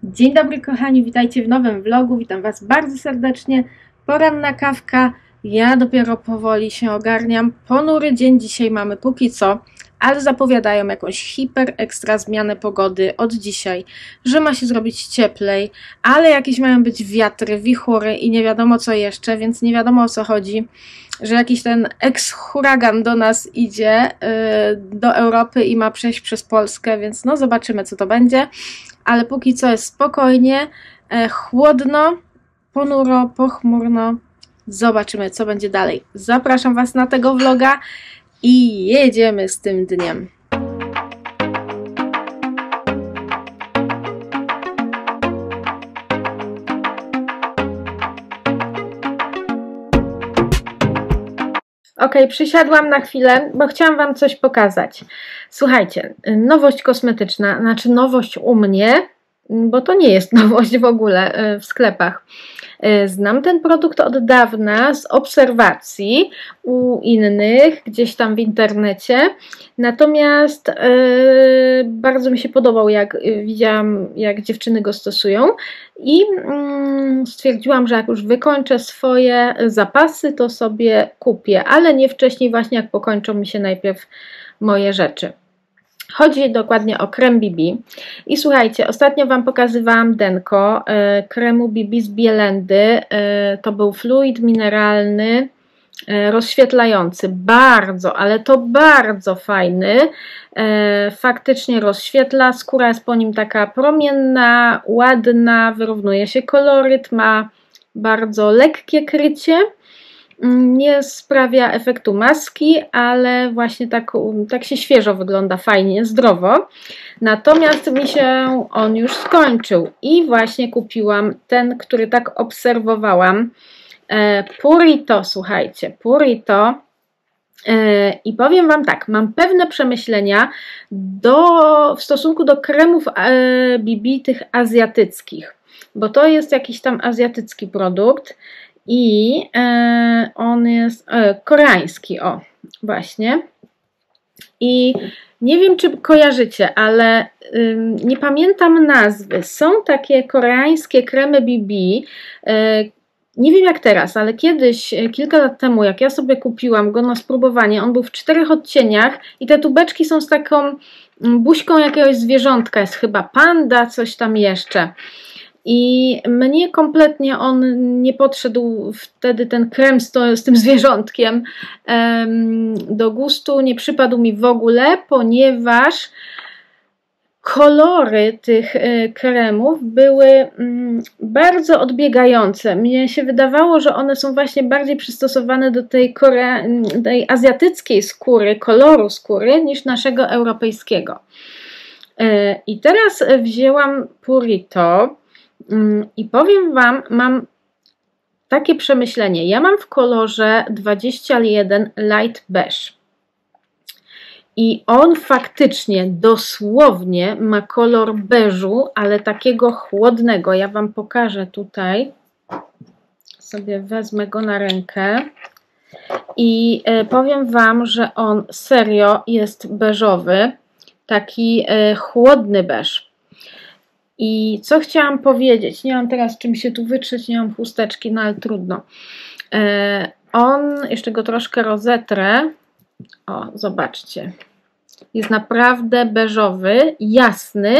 Dzień dobry kochani, witajcie w nowym vlogu, witam Was bardzo serdecznie. Poranna kawka, ja dopiero powoli się ogarniam. Ponury dzień dzisiaj mamy póki co, ale zapowiadają jakąś hiper ekstra zmianę pogody od dzisiaj, że ma się zrobić cieplej, ale jakieś mają być wiatry, wichury i nie wiadomo co jeszcze, więc nie wiadomo o co chodzi, że jakiś ten eks-huragan do nas idzie, do Europy i ma przejść przez Polskę, więc no zobaczymy co to będzie. Ale póki co jest spokojnie, chłodno, ponuro, pochmurno. Zobaczymy, co będzie dalej. Zapraszam Was na tego vloga i jedziemy z tym dniem. Ok, przysiadłam na chwilę, bo chciałam Wam coś pokazać. Słuchajcie, nowość kosmetyczna, znaczy nowość u mnie, bo to nie jest nowość w ogóle w sklepach. Znam ten produkt od dawna z obserwacji u innych, gdzieś tam w internecie, natomiast bardzo mi się podobał, jak widziałam, jak dziewczyny go stosują i stwierdziłam, że jak już wykończę swoje zapasy, to sobie kupię, ale nie wcześniej właśnie, jak pokończą mi się najpierw moje rzeczy. Chodzi dokładnie o krem BB i słuchajcie, ostatnio Wam pokazywałam denko kremu BB z Bielendy, to był fluid mineralny, rozświetlający, bardzo, ale to bardzo fajny, faktycznie rozświetla, skóra jest po nim taka promienna, ładna, wyrównuje się koloryt, ma bardzo lekkie krycie. Nie sprawia efektu maski, ale właśnie tak się świeżo wygląda, fajnie, zdrowo. Natomiast mi się on już skończył i właśnie kupiłam ten, który tak obserwowałam. Purito, słuchajcie, Purito. I powiem Wam tak, mam pewne przemyślenia w stosunku do kremów BB tych azjatyckich, bo to jest jakiś tam azjatycki produkt. I on jest koreański, o właśnie. I nie wiem, czy kojarzycie, ale nie pamiętam nazwy. Są takie koreańskie kremy BB. Nie wiem jak teraz, ale kiedyś, kilka lat temu, jak ja sobie kupiłam go na spróbowanie, on był w 4 odcieniach i te tubeczki są z taką buźką jakiegoś zwierzątka, jest chyba panda, coś tam jeszcze. I mnie kompletnie on nie podszedł wtedy, ten krem z tym zwierzątkiem do gustu, nie przypadł mi w ogóle, ponieważ kolory tych kremów były bardzo odbiegające. Mnie się wydawało, że one są właśnie bardziej przystosowane do tej azjatyckiej skóry, koloru skóry, niż naszego europejskiego. I teraz wzięłam Purito. I powiem Wam, mam takie przemyślenie. Ja mam w kolorze 21 Light Beige. I on faktycznie, dosłownie ma kolor beżu, ale takiego chłodnego. Ja Wam pokażę tutaj. Sobie wezmę go na rękę. I powiem Wam, że on serio jest beżowy. Taki chłodny beż. I co chciałam powiedzieć, nie mam teraz czym się tu wytrzeć, nie mam chusteczki, no ale trudno. Jeszcze go troszkę rozetrę, o zobaczcie, jest naprawdę beżowy, jasny,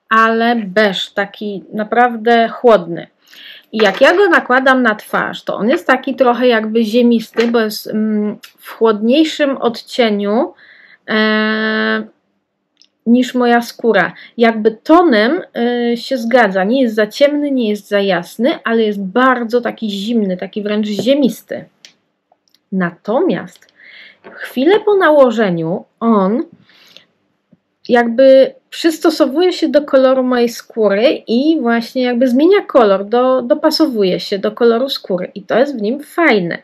ale beż, taki naprawdę chłodny. I jak ja go nakładam na twarz, to on jest taki trochę jakby ziemisty, bo jest w chłodniejszym odcieniu, niż moja skóra. Jakby tonem się zgadza. Nie jest za ciemny, nie jest za jasny, ale jest bardzo taki zimny, taki wręcz ziemisty. Natomiast chwilę po nałożeniu on jakby przystosowuje się do koloru mojej skóry i właśnie jakby zmienia kolor, dopasowuje się do koloru skóry i to jest w nim fajne.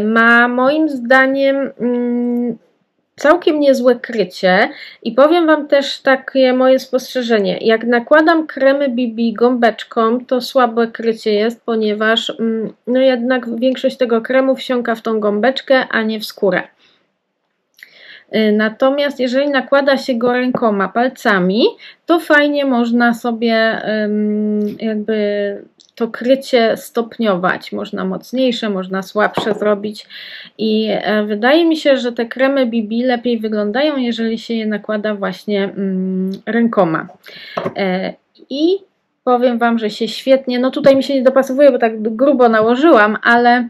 Ma moim zdaniem całkiem niezłe krycie i powiem Wam też takie moje spostrzeżenie. Jak nakładam kremy BB gąbeczką, to słabe krycie jest, ponieważ no jednak większość tego kremu wsiąka w tą gąbeczkę, a nie w skórę. Natomiast jeżeli nakłada się go rękoma, palcami, to fajnie można sobie jakby to krycie stopniować. Można mocniejsze, można słabsze zrobić i wydaje mi się, że te kremy BB lepiej wyglądają, jeżeli się je nakłada właśnie rękoma. I powiem Wam, że się świetnie, no tutaj mi się nie dopasowuje, bo tak grubo nałożyłam, ale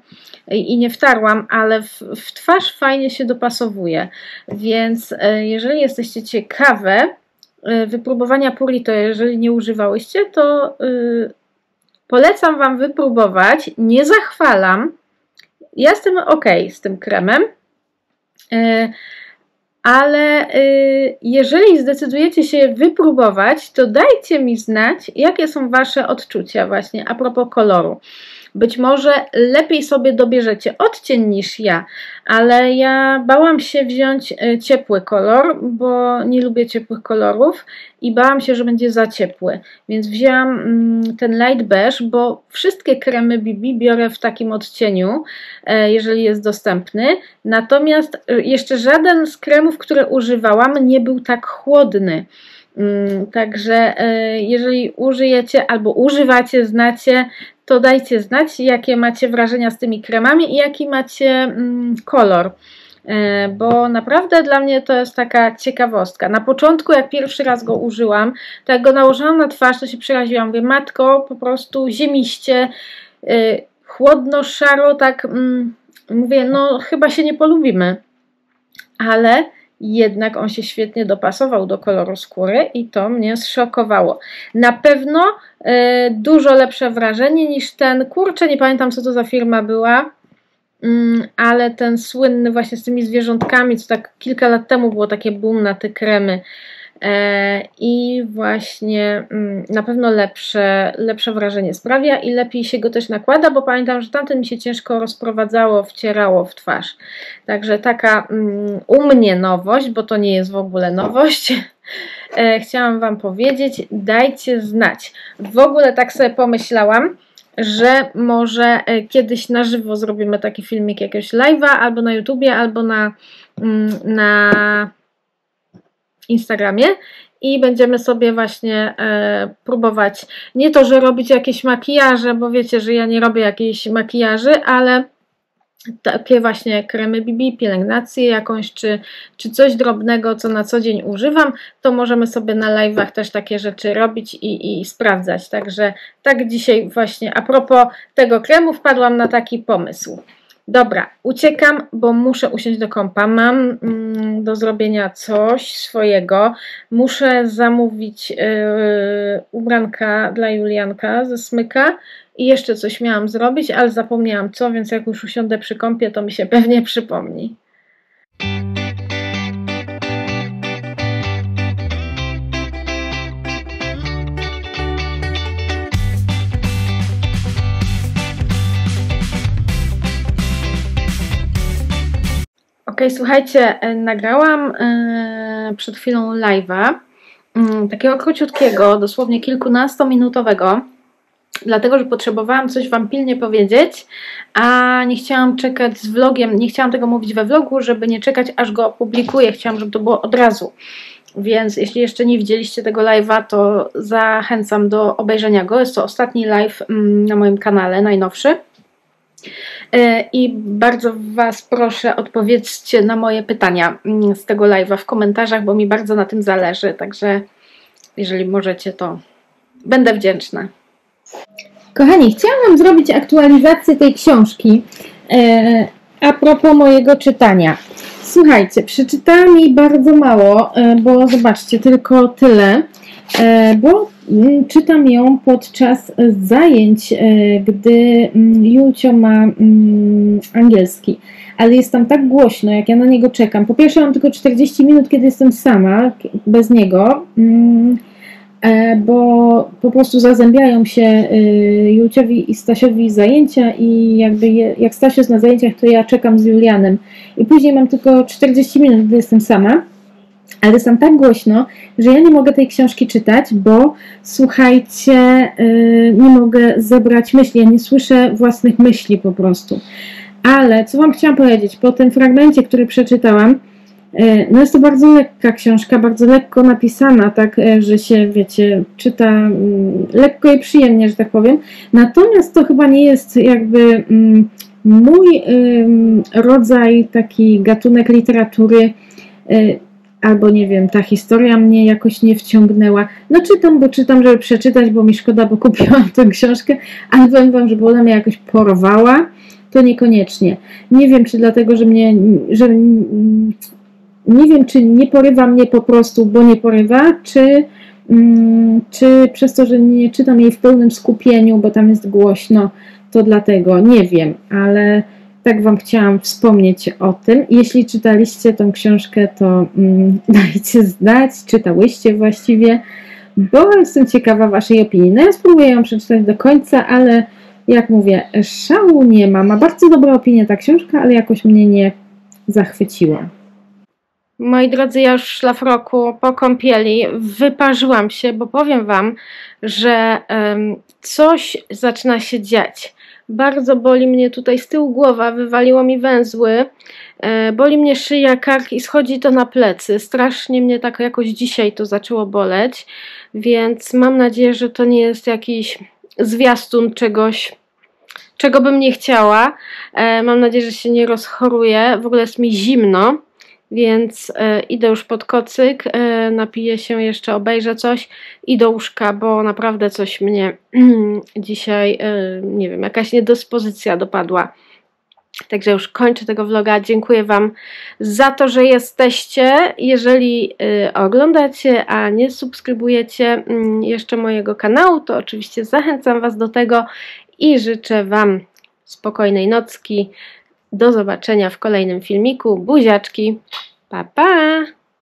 i nie wtarłam, ale w twarz fajnie się dopasowuje. Więc jeżeli jesteście ciekawe wypróbowania Purito, jeżeli nie używałyście, to polecam Wam wypróbować. Nie zachwalam. Ja jestem ok z tym kremem, ale jeżeli zdecydujecie się wypróbować, to dajcie mi znać, jakie są Wasze odczucia właśnie a propos koloru. Być może lepiej sobie dobierzecie odcień niż ja, ale ja bałam się wziąć ciepły kolor, bo nie lubię ciepłych kolorów i bałam się, że będzie za ciepły. Więc wzięłam ten light beige, bo wszystkie kremy BB biorę w takim odcieniu, jeżeli jest dostępny. Natomiast jeszcze żaden z kremów, które używałam, nie był tak chłodny. Także jeżeli użyjecie albo używacie, znacie, to dajcie znać, jakie macie wrażenia z tymi kremami i jaki macie kolor. Bo naprawdę dla mnie to jest taka ciekawostka. Na początku, jak pierwszy raz go użyłam, to jak go nałożyłam na twarz, to się przeraziłam. Mówię, matko, po prostu ziemiście, chłodno, szaro, tak mówię, no chyba się nie polubimy. Ale jednak on się świetnie dopasował do koloru skóry i to mnie zszokowało. Na pewno dużo lepsze wrażenie niż ten, kurczę, nie pamiętam co to za firma była, ale ten słynny właśnie z tymi zwierzątkami, co tak kilka lat temu było takie boom na te kremy. I właśnie na pewno lepsze wrażenie sprawia i lepiej się go też nakłada, bo pamiętam, że tamten mi się ciężko rozprowadzało, wcierało w twarz. Także taka u mnie nowość, bo to nie jest w ogóle nowość. Chciałam Wam powiedzieć, dajcie znać. W ogóle tak sobie pomyślałam, że może kiedyś na żywo zrobimy taki filmik, jakiegoś live'a, albo na YouTubie, albo na Instagramie i będziemy sobie właśnie próbować, nie to, że robić jakieś makijaże, bo wiecie, że ja nie robię jakichś makijaży, ale takie właśnie kremy BB, pielęgnację jakąś, czy coś drobnego, co na co dzień używam, to możemy sobie na live'ach też takie rzeczy robić i sprawdzać. Także tak dzisiaj właśnie a propos tego kremu wpadłam na taki pomysł. Dobra, uciekam, bo muszę usiąść do kompa. Mam do zrobienia coś swojego. Muszę zamówić ubranka dla Julianka ze Smyka i jeszcze coś miałam zrobić, ale zapomniałam co, więc jak już usiądę przy kompie, to mi się pewnie przypomni. Ok, słuchajcie, nagrałam przed chwilą live'a, takiego króciutkiego, dosłownie kilkunastominutowego, dlatego, że potrzebowałam coś Wam pilnie powiedzieć, a nie chciałam czekać z vlogiem, nie chciałam tego mówić we vlogu, żeby nie czekać, aż go opublikuję, chciałam, żeby to było od razu. Więc jeśli jeszcze nie widzieliście tego live'a, to zachęcam do obejrzenia go. Jest to ostatni live na moim kanale, najnowszy. I bardzo Was proszę, odpowiedzcie na moje pytania z tego live'a w komentarzach, bo mi bardzo na tym zależy, także jeżeli możecie, to będę wdzięczna. Kochani, chciałam Wam zrobić aktualizację tej książki a propos mojego czytania. Słuchajcie, przeczytałam jej bardzo mało, bo zobaczcie, tylko tyle, bo czytam ją podczas zajęć, gdy Julcio ma angielski, ale jest tam tak głośno, jak ja na niego czekam. Po pierwsze mam tylko 40 minut, kiedy jestem sama, bez niego, bo po prostu zazębiają się Julciowi i Stasiowi zajęcia i jakby jak Stasio jest na zajęciach, to ja czekam z Julianem i później mam tylko 40 minut, gdy jestem sama, ale jest tam tak głośno, że ja nie mogę tej książki czytać, bo słuchajcie, nie mogę zebrać myśli, ja nie słyszę własnych myśli po prostu. Ale co Wam chciałam powiedzieć, po tym fragmencie, który przeczytałam, No jest to bardzo lekka książka, bardzo lekko napisana, tak, że się, wiecie, czyta lekko i przyjemnie, że tak powiem. Natomiast to chyba nie jest jakby mój rodzaj, taki gatunek literatury, albo nie wiem, ta historia mnie jakoś nie wciągnęła. No czytam, bo czytam, żeby przeczytać, bo mi szkoda, bo kupiłam tę książkę, ale powiem wam, żeby ona mnie jakoś porwała, to niekoniecznie. Nie wiem, czy dlatego, że nie wiem, czy nie porywa mnie po prostu, bo nie porywa, czy przez to, że nie czytam jej w pełnym skupieniu, bo tam jest głośno, to dlatego, nie wiem, ale tak wam chciałam wspomnieć o tym. Jeśli czytaliście tą książkę, to dajcie znać, czytałyście właściwie, bo jestem ciekawa waszej opinii. No ja spróbuję ją przeczytać do końca, ale jak mówię, szału nie ma. Ma bardzo dobrą opinię ta książka, ale jakoś mnie nie zachwyciła. Moi drodzy, ja już w szlafroku po kąpieli wyparzyłam się, bo powiem wam, że coś zaczyna się dziać. Bardzo boli mnie tutaj z tyłu głowa, wywaliło mi węzły, boli mnie szyja, kark i schodzi to na plecy. Strasznie mnie tak jakoś dzisiaj to zaczęło boleć, więc mam nadzieję, że to nie jest jakiś zwiastun czegoś, czego bym nie chciała. Mam nadzieję, że się nie rozchoruję. W ogóle jest mi zimno. Więc idę już pod kocyk, napiję się jeszcze, obejrzę coś i do łóżka, bo naprawdę coś mnie dzisiaj, nie wiem, jakaś niedyspozycja dopadła. Także już kończę tego vloga. Dziękuję wam za to, że jesteście. Jeżeli oglądacie, a nie subskrybujecie jeszcze mojego kanału, to oczywiście zachęcam was do tego i życzę wam spokojnej nocki. Do zobaczenia w kolejnym filmiku. Buziaczki. Pa, pa!